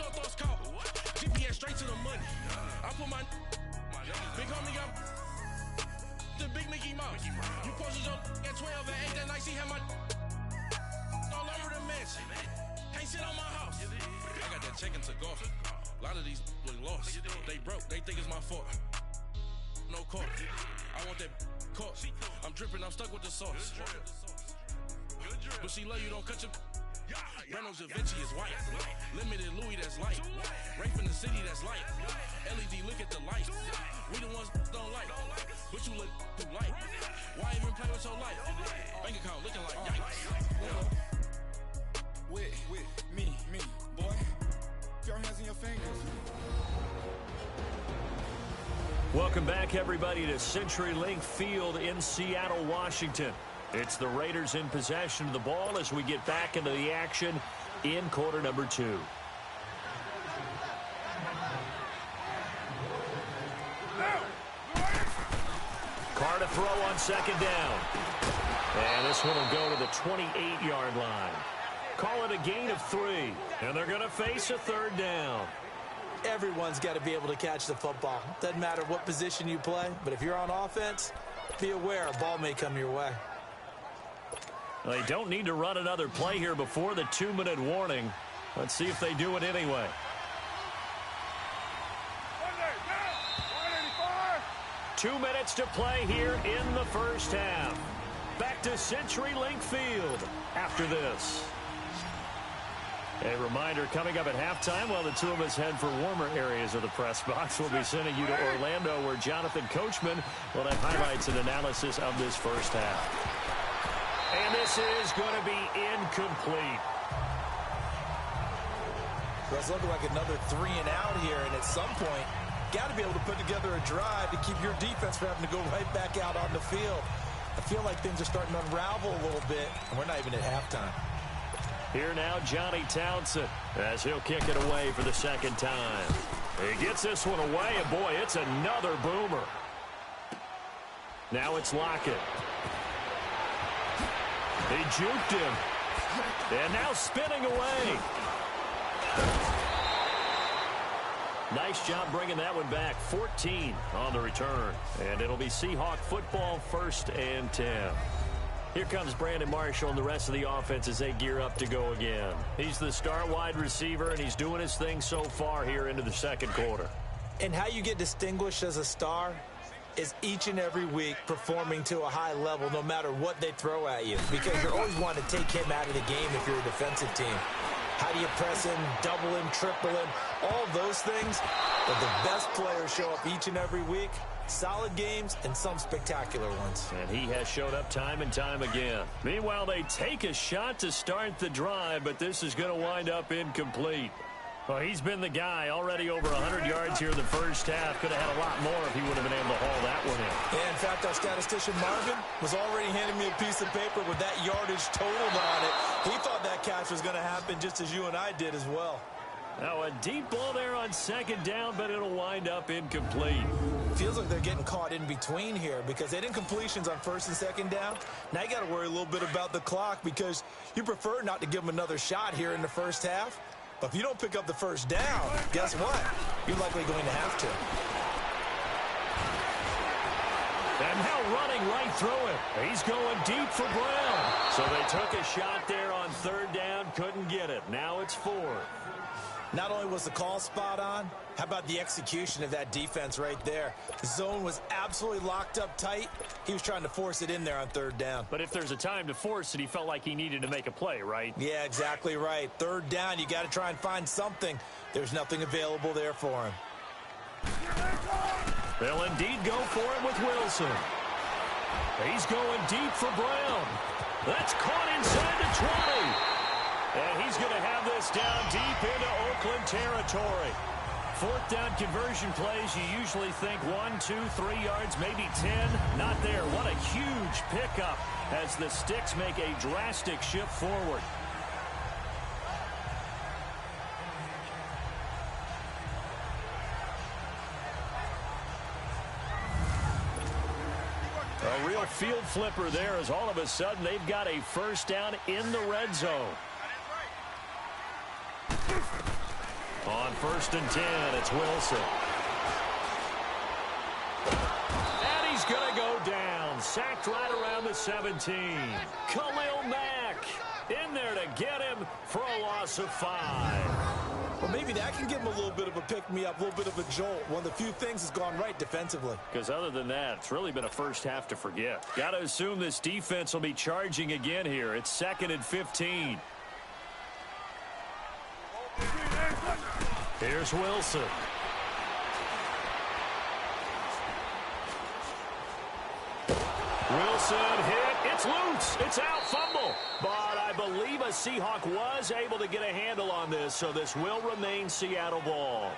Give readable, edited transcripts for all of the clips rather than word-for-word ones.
no thoughts caught. GPS straight to the money. I put my big homie got the big Mickey Mouse. You posted your at 12 and 8 that night. She had my all over the mansion. Can't sit on my house. I got that check to golf. A lot of these look lost. They broke. They think it's my fault. No court. I want that court. I'm dripping. I'm stuck with the sauce. But she love you. Don't cut your. Breno Javinci is white. Limited Louis, that's light. Rape in the city, that's light. LED, look at the lights. We the ones don't like. But you look too light. Why even play with your life? Bank account looking like yikes. With me, boy. Keep your hands in your fingers. Welcome back, everybody, to CenturyLink Field in Seattle, Washington. It's the Raiders in possession of the ball as we get back into the action in quarter number 2. Carr to throw on second down. And this one will go to the 28-yard line. Call it a gain of 3. And they're going to face a third down. Everyone's got to be able to catch the football. Doesn't matter what position you play, but if you're on offense, be aware a ball may come your way. They don't need to run another play here before the 2-minute warning. Let's see if they do it anyway. 2 minutes to play here in the first half. Back to CenturyLink Field after this. A reminder coming up at halftime while the two of us head for warmer areas of the press box. We'll be sending you to Orlando where Jonathan Coachman will have highlights and analysis of this first half. And this is going to be incomplete. Well, it's looking like another 3 and out here, and at some point, got to be able to put together a drive to keep your defense from having to go right back out on the field. I feel like things are starting to unravel a little bit, and we're not even at halftime. Here now, Johnny Townsend, as he'll kick it away for the second time. He gets this one away, and boy, it's another boomer. Now it's Lockett. He juked him. And now spinning away. Nice job bringing that one back. 14 on the return. And it'll be Seahawk football, 1st and 10. Here comes Brandon Marshall and the rest of the offense as they gear up to go again. He's the star wide receiver, and he's doing his thing so far here into the second quarter. And how you get distinguished as a star is each and every week performing to a high level no matter what they throw at you, because you're always wanting to take him out of the game if you're a defensive team. How do you press him, double him, triple him, all of those things? But the best players show up each and every week. Solid games and some spectacular ones. And he has showed up time and time again. Meanwhile, they take a shot to start the drive, but this is going to wind up incomplete. Well, he's been the guy, already over 100 yards here in the first half. Could have had a lot more if he would have been able to haul that one in. Yeah, in fact, our statistician Marvin was already handing me a piece of paper with that yardage totaled on it. He thought that catch was going to happen just as you and I did as well. Now a deep ball there on second down, but it'll wind up incomplete. Feels like they're getting caught in between here because they did incompletions on 1st and 2nd down. Now you got to worry a little bit about the clock because you prefer not to give them another shot here in the first half. But if you don't pick up the first down, guess what? You're likely going to have to. And now running right through it. He's going deep for Brown. So they took a shot there on 3rd down, couldn't get it. Now it's 4th. Not only was the call spot on, how about the execution of that defense right there? The zone was absolutely locked up tight. He was trying to force it in there on 3rd down. But if there's a time to force it, he felt like he needed to make a play, right? Yeah, exactly right. 3rd down, you got to try and find something. There's nothing available there for him. They'll indeed go for it with Wilson. He's going deep for Brown. That's caught inside the 20. And he's going to have this down deep into Oakland territory. 4th down conversion plays, you usually think 1, 2, 3 yards, maybe 10. Not there. What a huge pickup as the Sticks make a drastic shift forward. A real field flipper there as all of a sudden they've got a 1st down in the red zone. On 1st and 10, it's Wilson. And he's going to go down. Sacked right around the 17. Khalil Mack in there to get him for a loss of 5. Well, maybe that can give him a little bit of a pick-me-up, a little bit of a jolt. One of the few things has gone right defensively. Because other than that, it's really been a first half to forget. Got to assume this defense will be charging again here. It's 2nd and 15. Here's Wilson. Wilson hit. It's loose. It's out. Fumble. But I believe a Seahawk was able to get a handle on this, so this will remain Seattle ball.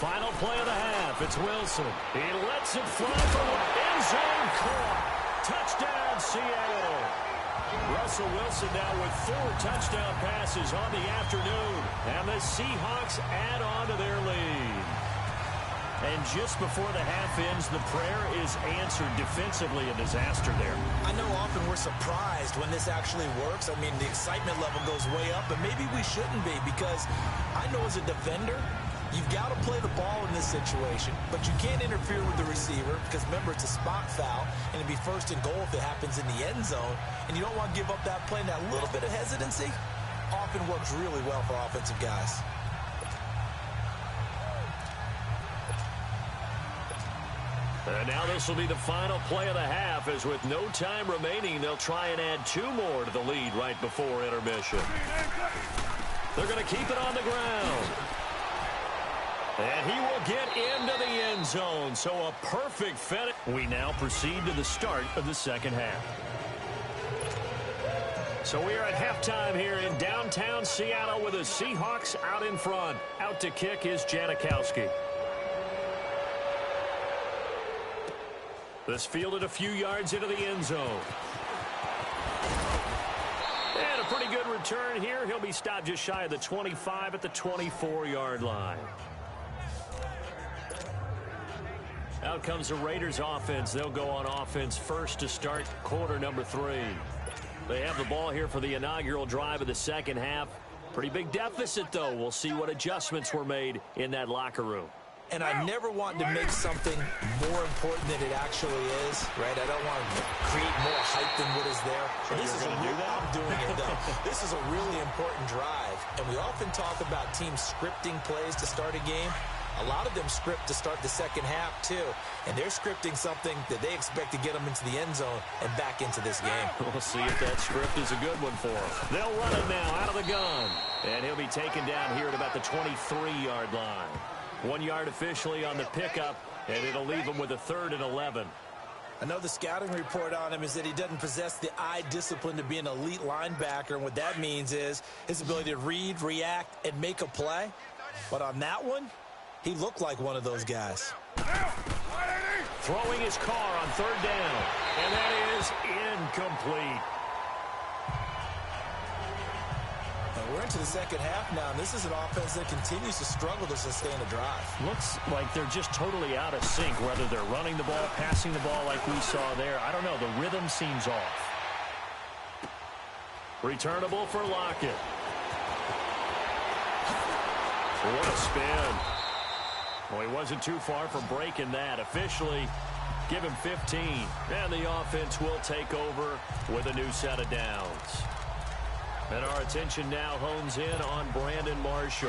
Final play of the half. It's Wilson. He lets it fly for end zone caught. Touchdown, Seattle. Russell Wilson now with 4 touchdown passes on the afternoon. And the Seahawks add on to their lead. And just before the half ends, the prayer is answered. Defensively, a disaster there. I know often we're surprised when this actually works. I mean, the excitement level goes way up, but maybe we shouldn't be, because I know as a defender, you've got to play the ball in this situation, but you can't interfere with the receiver because, remember, it's a spot foul, and it'd be 1st and goal if it happens in the end zone, and you don't want to give up that play. And that little bit of hesitancy often works really well for offensive guys. And now this will be the final play of the half, as with no time remaining, they'll try and add 2 more to the lead right before intermission. They're going to keep it on the ground. And he will get into the end zone. So a perfect fit. We now proceed to the start of the 2nd half. So we are at halftime here in downtown Seattle with the Seahawks out in front. Out to kick is Janikowski. This fielded a few yards into the end zone. And a pretty good return here. He'll be stopped just shy of the 25 at the 24-yard line. Out comes the Raiders offense. They'll go on offense first to start quarter number 3. They have the ball here for the inaugural drive of the 2nd half. Pretty big deficit, though. We'll see what adjustments were made in that locker room. And I never want to make something more important than it actually is, right? I don't want to create more hype than what is there. So this is I'm doing it, though. This is a really important drive, and we often talk about teams scripting plays to start a game. A lot of them script to start the 2nd half, too. And they're scripting something that they expect to get them into the end zone and back into this game. We'll see if that script is a good one for them. They'll run it now out of the gun. And he'll be taken down here at about the 23-yard line. 1 yard officially on the pickup, and it'll leave him with a 3rd and 11. I know the scouting report on him is that he doesn't possess the eye discipline to be an elite linebacker, and what that means is his ability to read, react, and make a play. But on that one, he looked like one of those guys. Throwing his car on 3rd down, and that is incomplete. We're into the 2nd half now, and this is an offense that continues to struggle to sustain a drive. Looks like they're just totally out of sync, whether they're running the ball, passing the ball like we saw there. I don't know. The rhythm seems off. Returnable for Lockett. What a spin. Well, he wasn't too far from breaking that. Officially, give him 15. And the offense will take over with a new set of downs. And our attention now hones in on Brandon Marshall.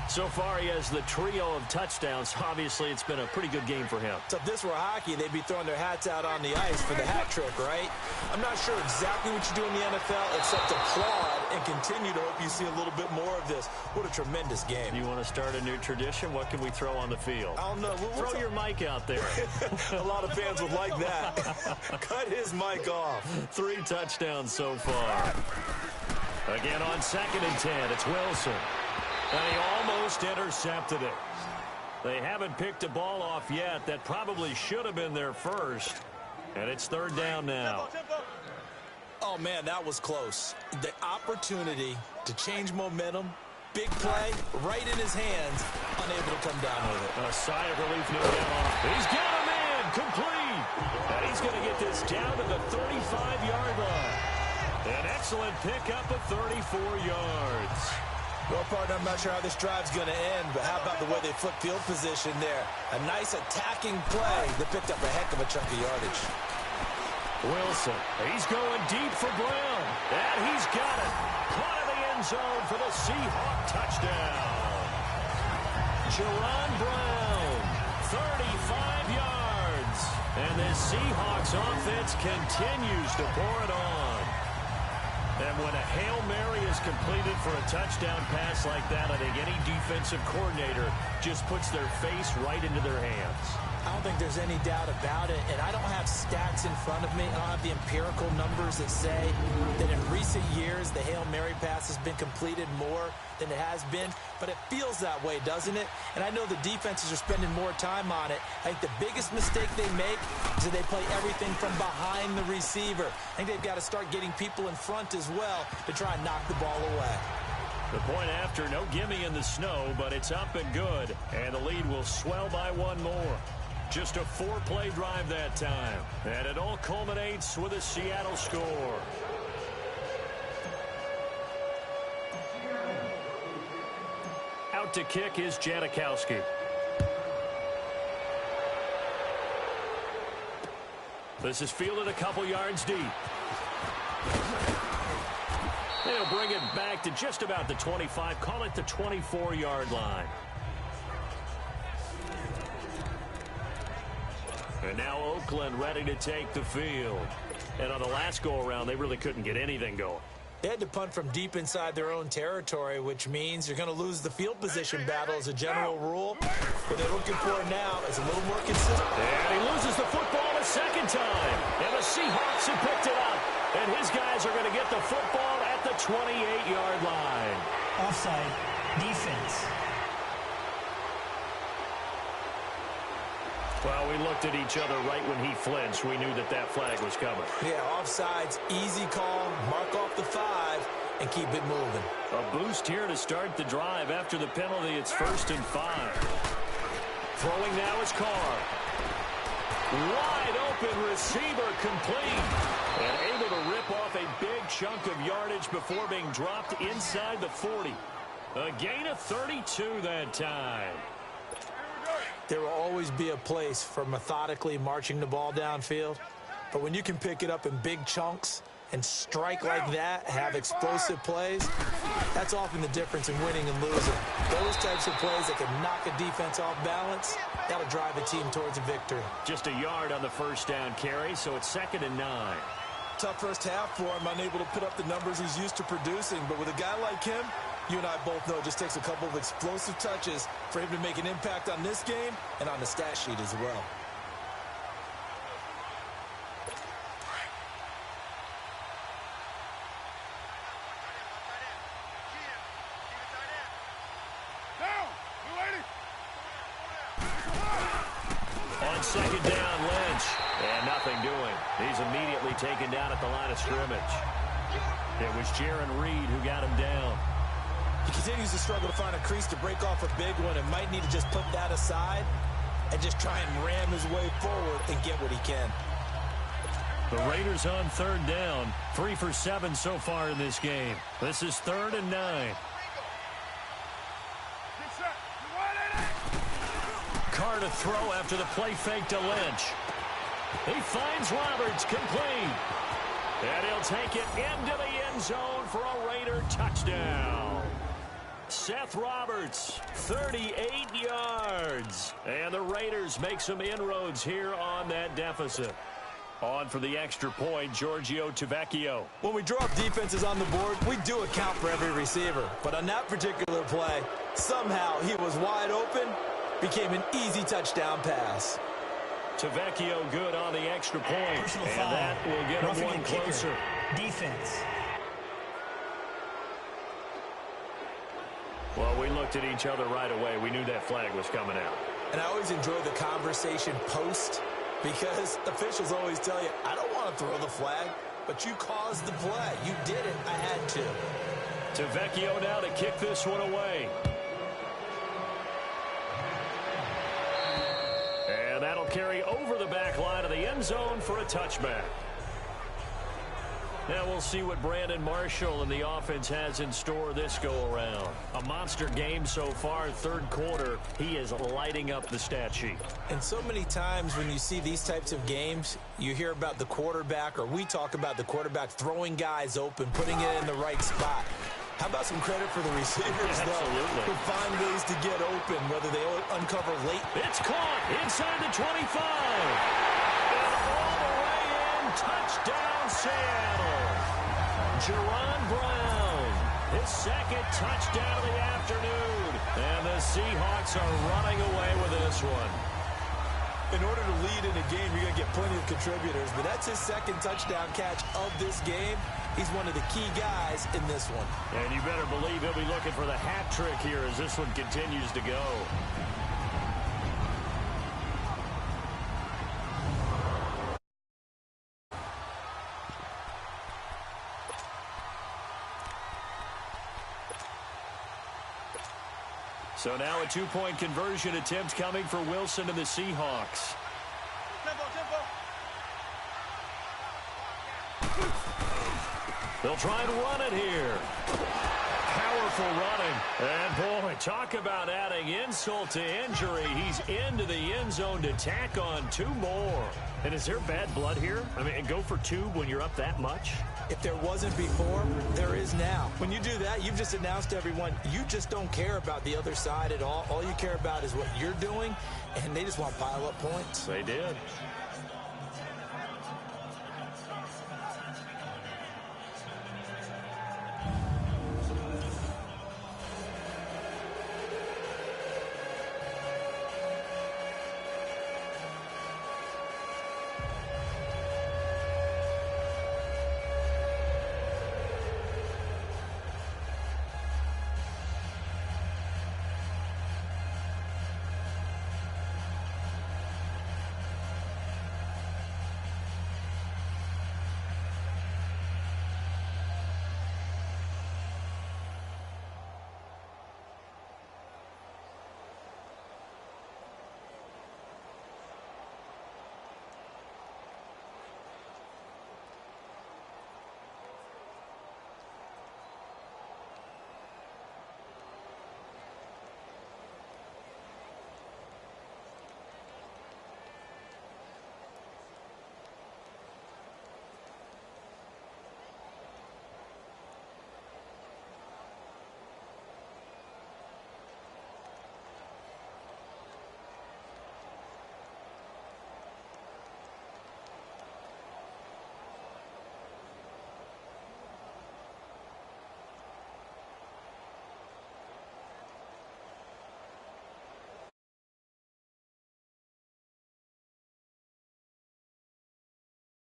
So far, he has the trio of touchdowns. Obviously, it's been a pretty good game for him. So if this were hockey, they'd be throwing their hats out on the ice for the hat trick, right? I'm not sure exactly what you do in the NFL, except applaud and continue to hope you see a little bit more of this. What a tremendous game. You want to start a new tradition? What can we throw on the field? I don't know. Throw your mic out there. A lot of fans would like that. Cut his mic off. 3 touchdowns so far. Again on 2nd and 10, it's Wilson. And he almost intercepted it. They haven't picked a ball off yet. That probably should have been their first. And it's 3rd down now. Oh, man, that was close. The opportunity to change momentum, big play, right in his hands, unable to come down with it. A sigh of relief, no doubt. He's got him in, complete. And he's going to get this down to the 35-yard line. An excellent pickup of 34 yards. Well, partner, I'm not sure how this drive's going to end, but how about the way they flip field position there? A nice attacking play that picked up a heck of a chunk of yardage. Wilson, he's going deep for Brown. And he's got it. Caught in the end zone for the Seahawk touchdown. Jerron Brown, 35 yards. And this Seahawks offense continues to pour it on. And when a Hail Mary is completed for a touchdown pass like that, I think any defensive coordinator just puts their face right into their hands. I don't think there's any doubt about it, and I don't have stats in front of me. I don't have the empirical numbers that say that in recent years the Hail Mary pass has been completed more than it has been, but it feels that way, doesn't it? And I know the defenses are spending more time on it. I think the biggest mistake they make is that they play everything from behind the receiver. I think they've got to start getting people in front as well to try and knock the ball away. The point after, no gimme in the snow, but it's up and good, and the lead will swell by one more. Just a 4-play drive that time, and it all culminates with a Seattle score. Out to kick is Janikowski. This is fielded a couple yards deep. They'll bring it back to just about the 25, call it the 24-yard line. And now Oakland ready to take the field. And on the last go-around, they really couldn't get anything going. They had to punt from deep inside their own territory, which means you're going to lose the field position battle as a general rule. What they're looking for now is a little more consistent. And he loses the football a second time. And the Seahawks have picked it up. And his guys are going to get the football at the 28-yard line. Offside, defense. Well, we looked at each other right when he flinched. We knew that that flag was coming. Yeah, offsides, easy call, mark off the 5, and keep it moving. A boost here to start the drive. After the penalty, it's 1st and 5. Throwing now is Carr. Wide open receiver complete. And able to rip off a big chunk of yardage before being dropped inside the 40. A gain of 32 that time. There will always be a place for methodically marching the ball downfield. But when you can pick it up in big chunks and strike like that, have explosive plays, that's often the difference in winning and losing. Those types of plays that can knock a defense off balance, that'll drive a team towards a victory. Just a yard on the first down carry, so it's 2nd and 9. Tough first half for him, unable to put up the numbers he's used to producing. But with a guy like him, you and I both know it just takes a couple of explosive touches for him to make an impact on this game and on the stat sheet as well. On 2nd down, Lynch. And nothing doing. He's immediately taken down at the line of scrimmage. It was Jaron Reed who got him down. He continues to struggle to find a crease to break off a big one and might need to just put that aside and just try and ram his way forward and get what he can. The Raiders on 3rd down. 3 for 7 so far in this game. This is 3rd and 9. Carr to throw after the play fake to Lynch. He finds Roberts complete. And he'll take it into the end zone for a Raider touchdown. Seth Roberts, 38 yards. And the Raiders make some inroads here on that deficit. On for the extra point, Giorgio Tavecchio. When we drop defenses on the board, we do account for every receiver. But on that particular play, somehow he was wide open, became an easy touchdown pass. Tavecchio good on the extra point. Personal and foul. that will get him one closer. Defense. Well, we looked at each other right away. We knew that flag was coming out. And I always enjoy the conversation post because officials always tell you, I don't want to throw the flag, but you caused the play. You did it. I had to. Tavecchio now to kick this one away. And that'll carry over the back line of the end zone for a touchback. Now we'll see what Brandon Marshall and the offense has in store this go-around. A monster game so far, third quarter. He is lighting up the stat sheet. And so many times when you see these types of games, you hear about the quarterback, or we talk about the quarterback throwing guys open, putting it in the right spot. How about some credit for the receivers, though, who find ways to get open, whether they uncover late. It's caught inside the 25. And all the way in, touchdown Seattle. Jerron Brown, his second touchdown of the afternoon. And the Seahawks are running away with this one. In order to lead in a game, you're going to get plenty of contributors, but that's his second touchdown catch of this game. He's one of the key guys in this one. And you better believe he'll be looking for the hat trick here as this one continues to go. So now a two-point conversion attempt coming for Wilson and the Seahawks. They'll try and run it here. Powerful running. And, boy, talk about adding insult to injury. He's into the end zone to tack on two more. And is there bad blood here? I mean, go for two when you're up that much? If there wasn't before, there is now. When you do that, you've just announced to everyone, you just don't care about the other side at all. All you care about is what you're doing, and they just want to pile up points. They did.